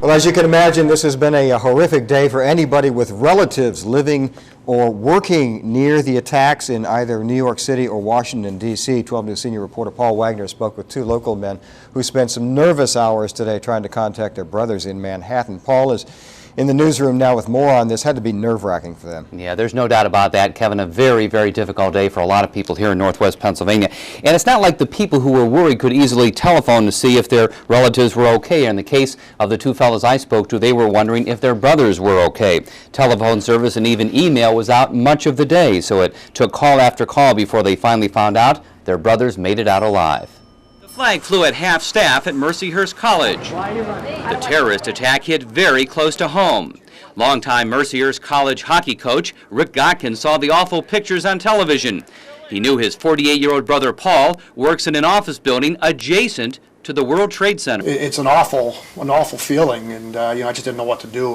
Well, as you can imagine, this has been a horrific day for anybody with relatives living or working near the attacks in either New York City or Washington, D.C. 12 News senior reporter Paul Wagner spoke with two local men who spent some nervous hours today trying to contact their brothers in Manhattan. Paul is in the newsroom now with more on this. Had to be nerve-wracking for them. Yeah, there's no doubt about that, Kevin. A very, very difficult day for a lot of people here in Northwest Pennsylvania. And it's not like the people who were worried could easily telephone to see if their relatives were okay. In the case of the two fellows I spoke to, they were wondering if their brothers were okay. Telephone service and even email was out much of the day, so it took call after call before they finally found out their brothers made it out alive. The flag flew at half-staff at Mercyhurst College. The terrorist attack hit very close to home. Longtime Mercyhurst College hockey coach Rick Gotkin saw the awful pictures on television. He knew his 48-year-old brother Paul works in an office building adjacent to the World Trade Center. It's an awful feeling, and I just didn't know what to do.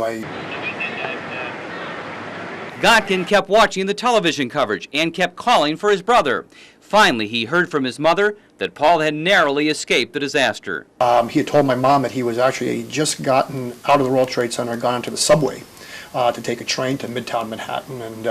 Gotkin kept watching the television coverage and kept calling for his brother. Finally, he heard from his mother that Paul had narrowly escaped the disaster. He had told my mom that he was actually just gotten out of the World Trade Center, gone onto the subway to take a train to Midtown Manhattan, and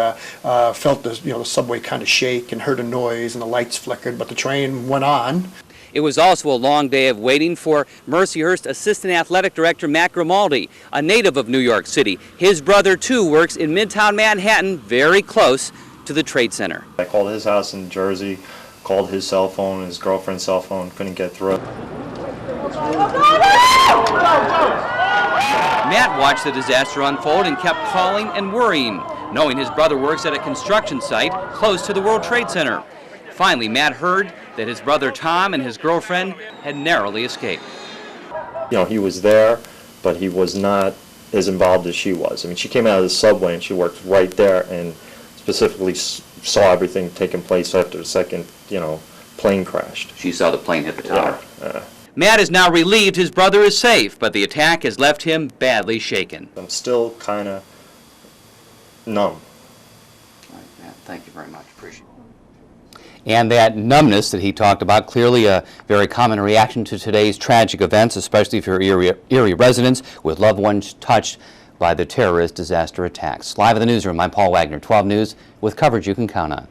felt the subway kind of shake and heard a noise and the lights flickered, but the train went on. It was also a long day of waiting for Mercyhurst Assistant Athletic Director Matt Grimaldi, a native of New York City. His brother, too, works in Midtown Manhattan, very close to the Trade Center. I called his house in Jersey, called his cell phone, his girlfriend's cell phone, couldn't get through. Matt watched the disaster unfold and kept calling and worrying, knowing his brother works at a construction site close to the World Trade Center. Finally, Matt heard that his brother Tom and his girlfriend had narrowly escaped. He was there, but he was not as involved as she was. I mean, she came out of the subway and she worked right there and specifically saw everything taking place after the second, plane crashed. She saw the plane hit the tower. Yeah. Matt is now relieved his brother is safe, but the attack has left him badly shaken. I'm still kind of numb. All right, Matt, thank you very much. Appreciate it. And that numbness that he talked about, clearly a very common reaction to today's tragic events, especially for Erie residents with loved ones touched by the terrorist disaster attacks. Live in the newsroom, I'm Paul Wagner, 12 News, with coverage you can count on.